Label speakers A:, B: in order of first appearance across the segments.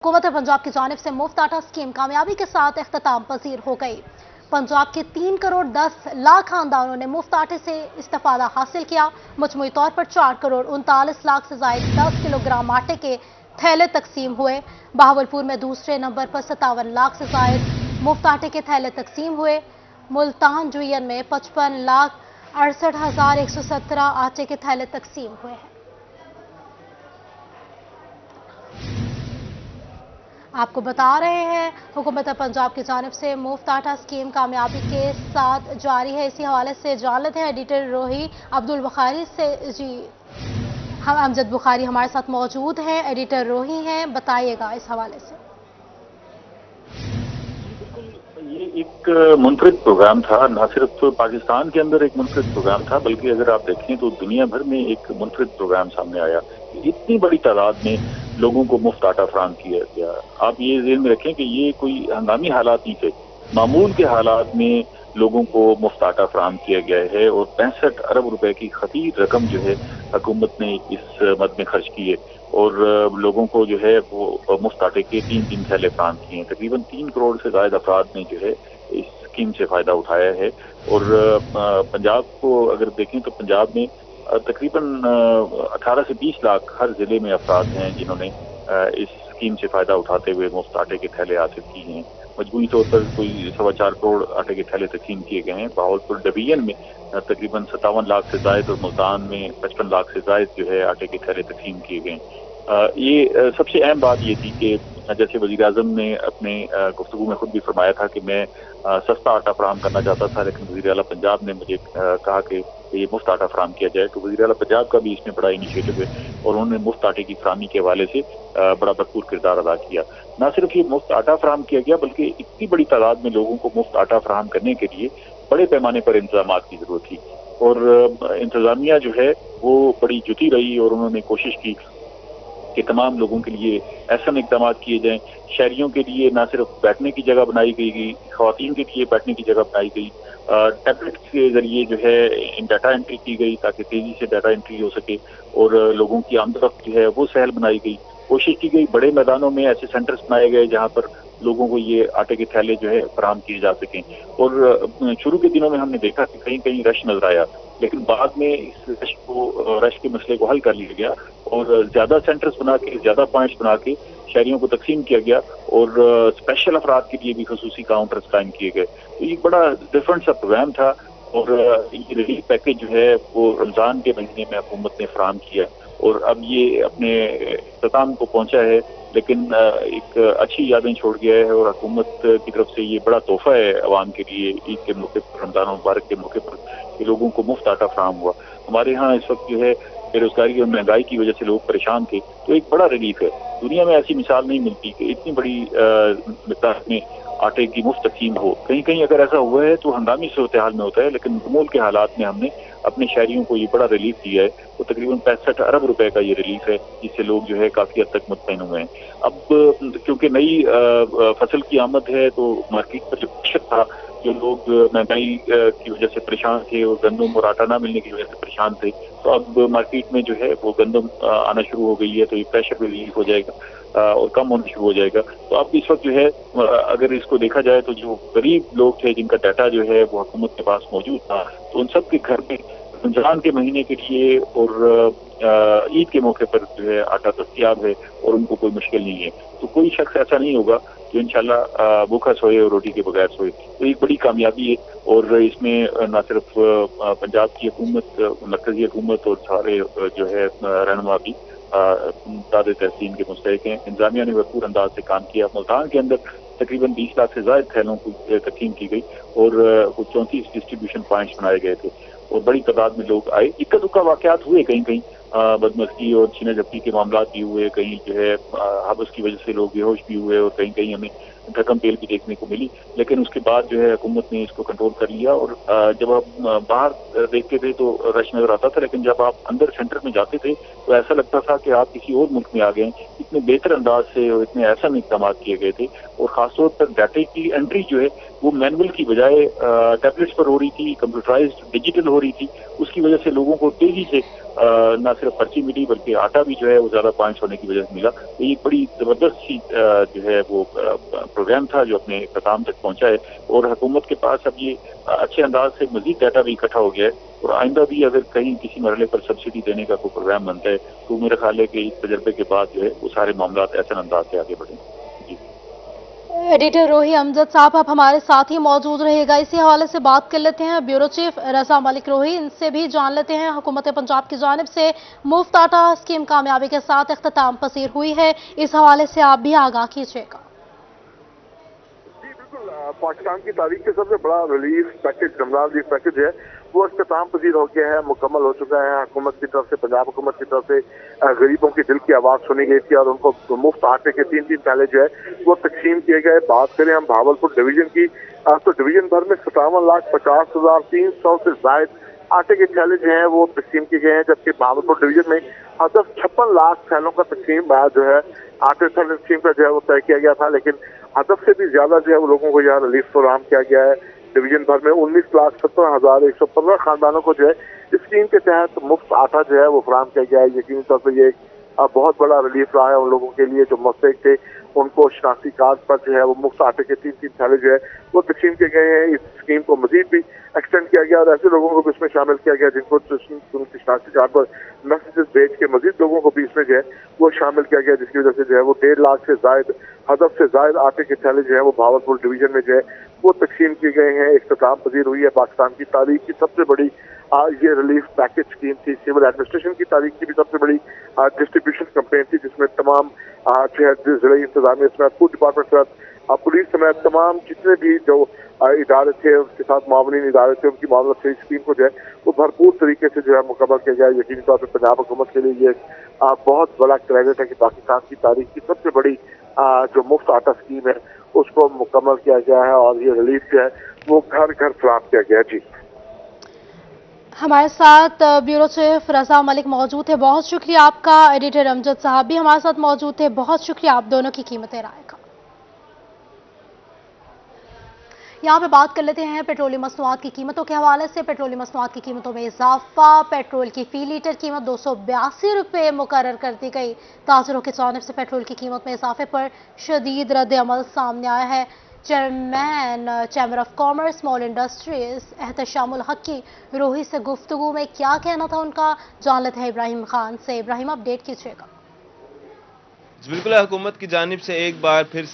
A: हुकूमत पंजाब की जानिब से मुफ्त आटा स्कीम कामयाबी के साथ इख्तिताम पजीर हो गई। पंजाब के 3 करोड़ 10 लाख खानदानों ने मुफ्त आटे से इस्तेफादा हासिल किया। मजमूई तौर पर 4 करोड़ 39 लाख से जायद 10 किलोग्राम आटे के थैले तकसीम हुए। बहावलपुर में दूसरे नंबर पर 57 लाख से जायद मुफ्त आटे के थैले तकसीम हुए। मुल्तान जुयन में 55 लाख 68,117 आटे के थैले तकसीम हुए हैं। आपको बता रहे हैं हुकूमत पंजाब की जानिब से मुफ्त आटा स्कीम कामयाबी के साथ जारी है। इसी हवाले से जान लेते हैं एडिटर रोही अब्दुल बुखारी से। जी हम अमजद बुखारी हमारे साथ मौजूद हैं, एडिटर रोही हैं, बताइएगा इस हवाले से।
B: ये एक मुनफरिद प्रोग्राम था, न सिर्फ पाकिस्तान के अंदर एक मुनफरिद प्रोग्राम था बल्कि अगर आप देखें तो दुनिया भर में एक मुनफरिद प्रोग्राम सामने आया। इतनी बड़ी तादाद में लोगों को मुफ्त आटा फराहम किया गया। आप ये ज़हन में रखें कि ये कोई हंगामी हालात नहीं थे, मामूल के हालात में लोगों को मुफ्त आटा फराहम किया गया है और 65 अरब रुपए की खतीर रकम जो है हुकूमत ने इस मद में खर्च की है और लोगों को जो है वो मुफ्त आटे के 3 थैले फराहम किए हैं। तकरीबन 3 करोड़ से ज्यादा अफराद ने जो है इस स्कीम से फायदा उठाया है। और पंजाब को अगर देखें तो पंजाब में तकरीबन 18 से 20 लाख हर जिले में अफराद हैं जिन्होंने इस स्कीम से फायदा उठाते हुए मुफ्त आटे के थैले हासिल किए हैं। मजबूरी तौर पर कोई 4.25 करोड़ आटे के थैले तकसीम किए गए हैं। बहावलपुर डिवीजन में तकरीबन 57 लाख से जायद और मुल्तान में 55 लाख से जायद जो है आटे के थैले तकसीम किए गए। ये सबसे अहम बात ये थी कि जैसे वज़ीर आज़म ने अपने गुफ्तगू में खुद भी फरमाया था कि मैं सस्ता आटा फराहम करना चाहता था, लेकिन वज़ीर आला पंजाब ने मुझे कहा कि ये मुफ्त आटा फराहम किया जाए। तो वज़ीर आला पंजाब का भी इसमें बड़ा इनिशिएटिव है और उन्होंने मुफ्त आटे की फराहमी के हवाले से बड़ा भरपूर किरदार अदा किया। न सिर्फ ये मुफ्त आटा फराहम किया गया बल्कि इतनी बड़ी तादाद में लोगों को मुफ्त आटा फराहम करने के लिए बड़े पैमाने पर इंतजाम की जरूरत थी और इंतजामिया जो है वो बड़ी जुटी रही और उन्होंने कोशिश की कि तमाम लोगों के लिए ऐसा इक़दाम किए जाएं। शहरियों के लिए न सिर्फ बैठने की जगह बनाई गई, ख़वातीन के लिए बैठने की जगह बनाई गई, टैबलेट के जरिए जो है डाटा एंट्री की गई ताकि तेजी से डाटा एंट्री हो सके और लोगों की आमदरफ्त जो है वो सहल बनाई गई। कोशिश की गई बड़े मैदानों में ऐसे सेंटर्स बनाए गए जहाँ पर लोगों को ये आटे के थैले जो है फराहम किए जा सकें। और शुरू के दिनों में हमने देखा कि कहीं कहीं रश नजर आया, लेकिन बाद में इस रश के मसले को हल कर लिया गया और ज्यादा सेंटर्स बना के, ज्यादा पॉइंट्स बना के शहरियों को तकसीम किया गया और स्पेशल अफराद के लिए भी खसूसी काउंटर्स कायम किए गए। तो ये बड़ा डिफरेंट सा प्रोग्राम था और ये रिलीफ पैकेज जो है वो रमजान के महीने में हुकूमत ने फराहम किया और अब ये अपने इख्तिताम को पहुंचा है, लेकिन एक अच्छी यादें छोड़ गया है और हुकूमत की तरफ से ये बड़ा तोहफा है अवाम के लिए ईद के मौके पर, रमजान मुबारक के मौके पर कि लोगों को मुफ्त आटा फराहम हुआ। हमारे यहाँ इस वक्त जो है बेरोजगारी और महंगाई की वजह से लोग परेशान थे, तो एक बड़ा रिलीफ है। दुनिया में ऐसी मिसाल नहीं मिलती कि इतनी बड़ी मिकदार में आटे की मुफ्त तकसीम हो। कहीं कहीं अगर ऐसा हुआ है तो हंगामी सूरत हाल में होता है, लेकिन मामूल के हालात में हमने अपने शहरियों को ये बड़ा रिलीफ दिया है। तो तकरीबन 65 अरब रुपए का ये रिलीफ है जिससे लोग जो है काफी हद तक मुतमईन हुए हैं। अब क्योंकि नई फसल की आमद है तो मार्केट पर जो प्रेशर था, जो लोग महंगाई की वजह से परेशान थे और गंदम और आटा ना मिलने की वजह से परेशान थे, तो अब मार्केट में जो है वो गंदम आना शुरू हो गई है, तो ये प्रेशर भी रिलीफ हो जाएगा और कम होना शुरू हो जाएगा। तो अब इस वक्त जो है अगर इसको देखा जाए तो जो गरीब लोग थे जिनका डाटा जो है वो हुकूमत के पास मौजूद था, तो उन सब के घर में रमजान के महीने के लिए और ईद के मौके पर जो है आटा दस्तयाब है और उनको कोई मुश्किल नहीं है। तो कोई शख्स ऐसा नहीं होगा जो इंशाल्लाह भूखा सोए और रोटी के बगैर सोए। तो एक बड़ी कामयाबी है और इसमें न सिर्फ पंजाब की हुकूमत, मरकजी हुकूमत और सारे जो है रहनुमा भी दादे तहसीन के मुस्तहिक हैं। इंतजामिया ने भरपूर अंदाज से काम किया। मुल्तान के अंदर तकरीबन 20 लाख से ज्यादा थैलों की तकसीम की गई और 34 डिस्ट्रीब्यूशन पॉइंट्स बनाए गए थे और बड़ी तादाद में लोग आए। इक्का दुक्का वाकयात हुए, कहीं कहीं बदमस्ती और छीना झपटी के मामला भी हुए, कहीं जो है हबस की वजह से लोग बेहोश भी हुए और कहीं कहीं हमें धक्कम पेल भी देखने को मिली, लेकिन उसके बाद जो है हुकूमत ने इसको कंट्रोल कर लिया। और जब आप बाहर देखते थे तो रश नजर आता था, लेकिन जब आप अंदर सेंटर में जाते थे तो ऐसा लगता था कि आप किसी और मुल्क में आ गए। इतने बेहतर अंदाज से और इतने ऐसा इक़दाम किए गए थे और खासतौर पर डाटे की एंट्री जो है वो मैनुअल की बजाय टैबलेट्स पर हो रही थी, कंप्यूटराइज्ड डिजिटल हो रही थी। उसकी वजह से लोगों को तेजी से न सिर्फ पर्ची मिली बल्कि आटा भी जो है वो ज्यादा पॉइंट्स होने की वजह से मिला। तो ये एक बड़ी जबरदस्त सी जो है वो प्रोग्राम था जो अपने इख्तिताम तक पहुंचा है, और हुकूमत के पास अब ये अच्छे अंदाज से मजीद डाटा भी इकट्ठा हो गया है, और आइंदा भी अगर कहीं किसी मरहले पर सब्सिडी देने का कोई प्रोग्राम बनता है तो मेरा ख्याल है कि इस तजर्बे के बाद जो है वो सारे मामला ऐसे अंदाज से आगे बढ़े।
A: एडिटर रोही अमजद साहब आप हमारे साथ ही मौजूद रहेगा, इसी हवाले से बात कर लेते हैं ब्यूरो चीफ रजा मलिक रोही, इनसे भी जान लेते हैं हुकूमत पंजाब की जानिब से मुफ्त आटा स्कीम कामयाबी के साथ इख्तिताम पसीर हुई है, इस हवाले से आप भी आगाह कीजिएगा।
C: जी बिल्कुल, पाकिस्तान की तारीख के सबसे बड़ा relief package, Ramzan relief package है वो इख्तिताम पसीर हो गया है, मुकम्मल हो चुका है। हुकूमत की तरफ से, पंजाब हुकूमत की तरफ से गरीबों की दिल की आवाज़ सुनी गई थी और उनको मुफ्त आटे के 3-3 थैले जो है वो तकसीम किए गए। बात करें हम भावलपुर डिवीजन की तो डिवीजन भर में 57,50,300 से जायद आटे के थैले जो हैं वो तकसीम किए गए हैं, जबकि भावलपुर डिवीजन में 56 लाख थैलों का तकसीम जो है आटे थैले तकसीम का जो है वो तय किया गया था, लेकिन हदफ से भी ज्यादा जो है वो लोगों को यहाँ रिलीफ फराहम किया गया है। डिवीजन भर में 19,17,115 खानदानों को जो है इस स्कीम के तहत मुफ्त आटा जो है वो फराहम किया गया है। यकीनी तौर पर ये बहुत बड़ा रिलीफ रहा है उन लोगों के लिए जो मुस्तहिक थे, उनको शनाख्ती कार्ड पर जो है वो मुफ्त आटे के 3-3 थैले जो है वो तकसीम किए गए हैं। इस स्कीम को मजीद भी एक्सटेंड किया गया और ऐसे लोगों को भी इसमें शामिल किया गया जिनको उनकी शनाख्ती कार्ड पर मैसेजेस भेज के मजीद लोगों को भी इसमें जो है वो शामिल किया गया, जिसकी वजह से जो है वो 1.5 लाख से जायद, हदफ से जायद आटे के थैले जो है वो भावलपुर डिवीजन में जो है वो तकसीम किए गए हैं। इख्तिताम पजीर हुई है। पाकिस्तान की तारीख की सबसे बड़ी ये रिलीफ पैकेज स्कीम थी। सिविल एडमिनिस्ट्रेशन की तारीख की भी सबसे बड़ी डिस्ट्रीब्यूशन कैंपेन थी, जिसमें तमाम जिला इंतजामिया समेत, फूड डिपार्टमेंट समेत, पुलिस समेत तमाम जितने भी जो इदारे थे, उसके साथ मामूली इदारे थे, उनकी मामला से इस स्कीम को जो है वो भरपूर तरीके से जो है मुकम्मल किया गया। यकीनी तौर पर पंजाब हुकूमत के लिए ये बहुत बड़ा क्रेडिट है कि पाकिस्तान की तारीख की सबसे बड़ी जो मुफ्त आटा स्कीम है उसको मुकम्मल किया गया है और ये रिलीफ जो है वो घर घर फराहम किया गया। जी
A: हमारे साथ ब्यूरो चीफ रजा मलिक मौजूद थे, बहुत शुक्रिया आपका। एडिटर अमजद साहब भी हमारे साथ मौजूद थे, बहुत शुक्रिया आप दोनों की कीमतें राय का। यहाँ पे बात कर लेते हैं पेट्रोलियम मसनूआत की कीमतों के हवाले से। पेट्रोलियम मसनूआत की कीमतों में इजाफा, पेट्रोल की फी लीटर कीमत 282 रुपये मुकर्रर कर दी गई। ताजरों की जानिब से पेट्रोल की कीमत में इजाफे पर शदीद रद्द अमल सामने आया है। Chairman chamber of commerce small industries Ehtishamul Haq की रोही से गुफ्तगू में क्या कहना था उनका, जान लेते हैं इब्राहिम खान से। इब्राहिम अपडेट कीजिएगा।
D: बिल्कुल, हुकूमत की जानिब से एक बार फिर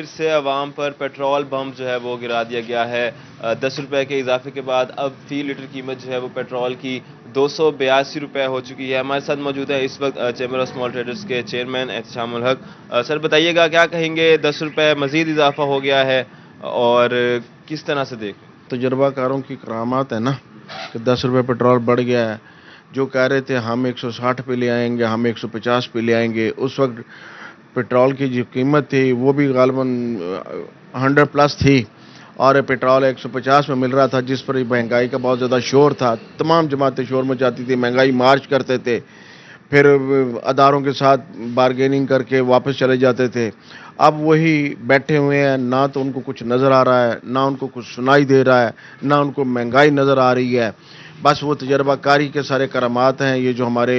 D: से अवाम पर पेट्रोल बम जो है वो गिरा दिया गया है। 10 रुपए के इजाफे के बाद अब फी लीटर कीमत जो है वो पेट्रोल की 282 रुपये हो चुकी है। हमारे साथ मौजूद है इस वक्त चैम्बर ऑफ स्मॉल ट्रेडर्स के चेयरमैन एहतशामुल हक। सर बताइएगा क्या कहेंगे, 10 रुपये मजीद इजाफा हो गया है और किस तरह से देख
E: तजर्बाकारों की करामात है ना कि 10 रुपये पेट्रोल बढ़ गया है। जो कह रहे थे हम 160 पे ले आएंगे, हम 150 पे ले आएंगे, उस वक्त पेट्रोल की जो कीमत थी वो भी गालबन 100 प्लस थी और पेट्रोल 150 में मिल रहा था, जिस पर महंगाई का बहुत ज़्यादा शोर था। तमाम जमातें शोर मचाती थी, महंगाई मार्च करते थे, फिर अदारों के साथ बारगेनिंग करके वापस चले जाते थे। अब वही बैठे हुए हैं, ना तो उनको कुछ नज़र आ रहा है, ना उनको कुछ सुनाई दे रहा है, ना उनको महंगाई नज़र आ रही है। बस वो तजर्बाकारी के सारे करामात हैं ये जो हमारे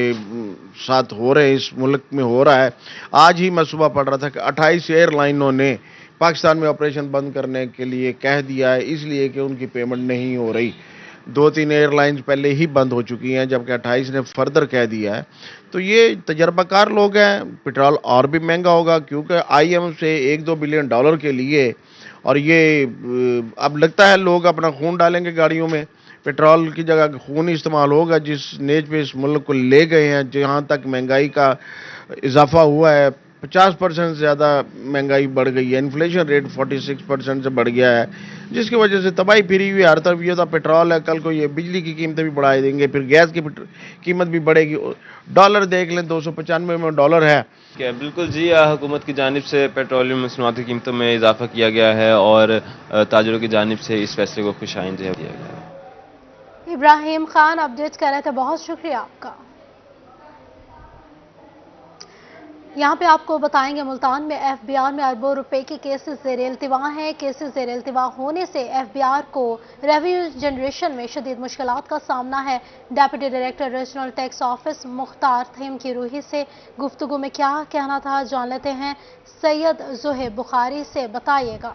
E: साथ हो रहे हैं, इस मुल्क में हो रहा है। आज ही मैं सुबह पढ़ रहा था कि 28 एयरलाइनों ने पाकिस्तान में ऑपरेशन बंद करने के लिए कह दिया है, इसलिए कि उनकी पेमेंट नहीं हो रही। 2-3 एयरलाइंस पहले ही बंद हो चुकी हैं, जबकि 28 ने फर्दर कह दिया है। तो ये तजर्बाकार लोग हैं। पेट्रोल और भी महंगा होगा क्योंकि IMF से $1-2 बिलियन के लिए, और ये अब लगता है लोग अपना खून डालेंगे गाड़ियों में। पेट्रोल की जगह खून इस्तेमाल होगा, जिस नेज पे इस मुल्क को ले गए हैं, जहाँ तक महंगाई का इजाफा हुआ है 50% से ज़्यादा महंगाई बढ़ गई है। इन्फ्लेशन रेट 46% से बढ़ गया है, जिसकी वजह से तबाही फिरी हुई हर तरफ। ये तो पेट्रोल है, कल को ये बिजली की कीमतें भी बढ़ा देंगे, फिर गैस की कीमत भी बढ़ेगी। डॉलर देख लें, 295 में डॉलर है।
D: बिल्कुल जी, हुकूमत की जानिब से पेट्रोलियम मसनूआत की कीमतों में इजाफा किया गया है और ताजरों की जानिब से इस फैसले को खुशाइन दिया गया है।
A: इब्राहिम खान अपडेट कर रहे थे, बहुत शुक्रिया आपका। यहाँ पे आपको बताएंगे मुल्तान में एफबीआर में अरबों रुपए के केसेस ज़ेर इल्तिवा हैं। केसेस ज़ेर इल्तिवा होने से एफबीआर को रेवेन्यू जनरेशन में शदीद मुश्किलात का सामना है। Deputy director regional tax office Mukhtar theme की रूही से गुफ्तगू में क्या कहना था जान लेते हैं। सैयद ज़ुहैब बुखारी से बताइएगा।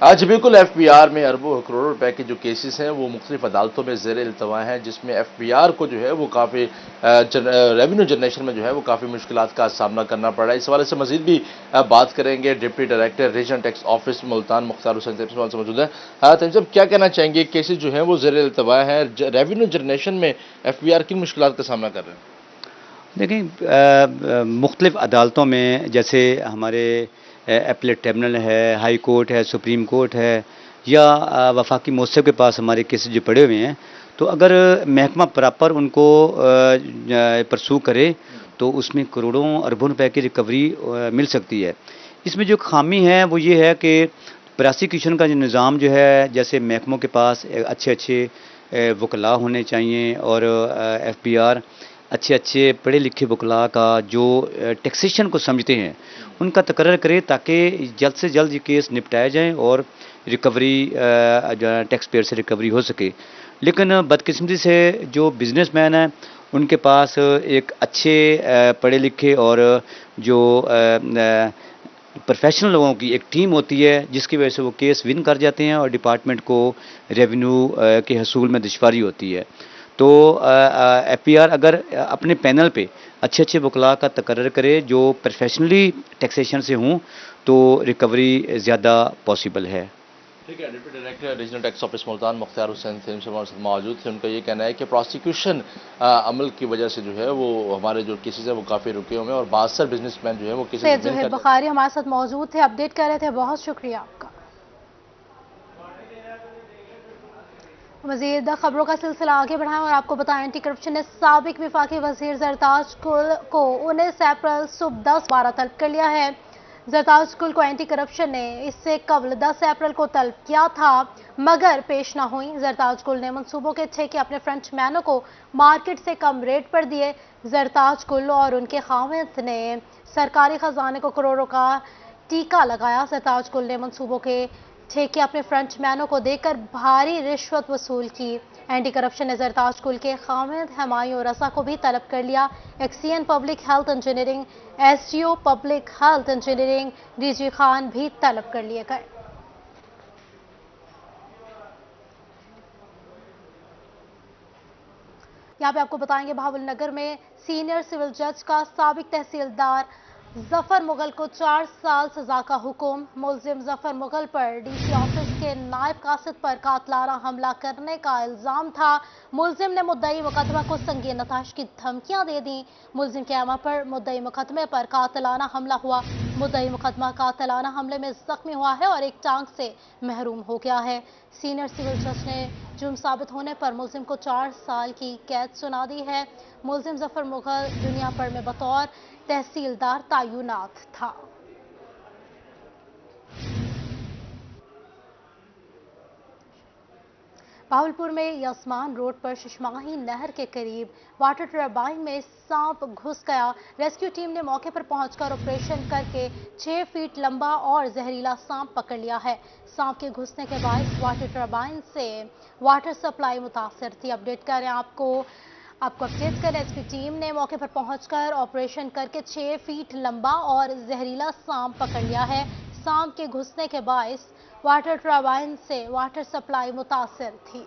F: आज बिल्कुल एफबीआर में अरबों करोड़ों रुपए के जो केसेस हैं वो मुख्तलिफ अदालतों में ज़ेर इल्तवा हैं, जिसमें एफबीआर को जो है वो काफ़ी रेवेन्यू जनरेशन में जो है वो काफ़ी मुश्किलात का सामना करना पड़ रहा है। इस हवाले से मजीद भी बात करेंगे। Deputy director regional tax office Multan Mukhtar Hussain साहब से मौजूद है। तमीम साहब, क्या कहना चाहेंगे? केसेस जो हैं वो ज़ेर इल्तवा है, रेवेन्यू जनरेशन में एफबीआर किन मुश्किलात का सामना कर रहे हैं?
G: देखिए, मुख्तलिफ अदालतों में जैसे हमारे एपलेट ट्रिब्यूनल है, हाई कोर्ट है, सुप्रीम कोर्ट है, या वफाकी मौसम के पास हमारे केसेस जो पड़े हुए हैं, तो अगर महकमा प्रॉपर उनको परसू करे तो उसमें करोड़ों अरबों रुपए की रिकवरी मिल सकती है। इसमें जो खामी है वो ये है कि प्रोसिक्यूशन का जो निज़ाम जो है, जैसे महकमों के पास अच्छे वकला होने चाहिए और एफबीआर अच्छे पढ़े लिखे वकला का जो टैक्सेशन को समझते हैं उनका तकर्रर करे, ताकि जल्द से जल्द ये केस निपटाए जाएं और रिकवरी टैक्स पेयर से रिकवरी हो सके। लेकिन बदकिस्मती से जो बिजनेसमैन हैं उनके पास एक अच्छे पढ़े लिखे और जो प्रोफेशनल लोगों की एक टीम होती है, जिसकी वजह से वो केस विन कर जाते हैं और डिपार्टमेंट को रेवेन्यू के हसूल में दुश्वारी होती है। तो एफबीआर अगर अपने पैनल पे अच्छे वकला का तकर्रर करे जो प्रोफेशनली टैक्सेशन से हों, तो रिकवरी ज़्यादा पॉसिबल है।
F: ठीक है। Deputy director regional tax office Multan Mukhtar Hussain साहब मौजूद थे। उनका ये कहना है कि प्रोसिक्यूशन अमल की वजह से जो है वो हमारे जो केसेस हैं वो काफ़ी रुके हुए हैं और बासर बिजनेसमैन जो है वो केसेस
A: जो है बुखारी हमारे साथ मौजूद थे, अपडेट कर रहे थे। बहुत शुक्रिया आपका। मज़ीद खबरों का सिलसिला आगे बढ़ाएं और आपको बताएं, एंटी करप्शन ने साबिक वफाकी वजीर जरताज कुल को 19 अप्रैल सुबह 10:12 तलब कर लिया है। जरताज कुल को एंटी करप्शन ने इससे कबल 10 अप्रैल को तलब किया था, मगर पेश न हुई। जरताज कुल ने मंसूबों के ठेके अपने फ्रेंचमैनों को मार्केट से कम रेट पर दिए। जरताज कुल और उनके खामिद ने सरकारी खजाने को करोड़ों का टीका लगाया। जरताज कुल ने मंसूबों के ठेके अपने फ्रेंचमैनों को देकर भारी रिश्वत वसूल की। एंटी करप्शन ने जरताज कुल के खामिद हमायूं रसा को भी तलब कर लिया। XEN public health engineering, SDO public health engineering DG Khan भी तलब कर लिए गए। यहाँ पे आपको बताएंगे, बहावलनगर में सीनियर सिविल जज का साबिक तहसीलदार जफर मुगल को 4 साल सजा का हुक्म। मुलजिम जफर मुगल पर डीसी ऑफिस के नायब कासिद पर कातलाना हमला करने का इल्जाम था। मुलजिम ने मुद्दई मुकदमा को संगीन नताश की धमकियां दे दी। मुलजिम के अमा पर मुद्दई मुकदमे पर कातलाना हमला हुआ। मुद्दई मुकदमा कातलाना हमले में जख्मी हुआ है और एक टांग से महरूम हो गया है। सीनियर सिविल जज ने जुर्म साबित होने पर मुलजिम को 4 साल की कैद सुना दी है। मुलजिम जफर मुगल दुनिया भर में बतौर तहसीलदार तैनात था। भावलपुर में यस्मान रोड पर शशमाही नहर के करीब वाटर टर्बाइन में सांप घुस गया। रेस्क्यू टीम ने मौके पर पहुंचकर ऑपरेशन करके 6 फीट लंबा और जहरीला सांप पकड़ लिया है। सांप के घुसने के बाद वाटर टर्बाइन से वाटर सप्लाई मुतासर थी। अपडेट करें आपको अपडेट करें। रेस्क्यू टीम ने मौके पर पहुंचकर ऑपरेशन करके 6 फीट लंबा और जहरीला सांप पकड़ लिया है। सांप के घुसने के बायस वाटर टर्बाइन से वाटर सप्लाई मुतासर थी।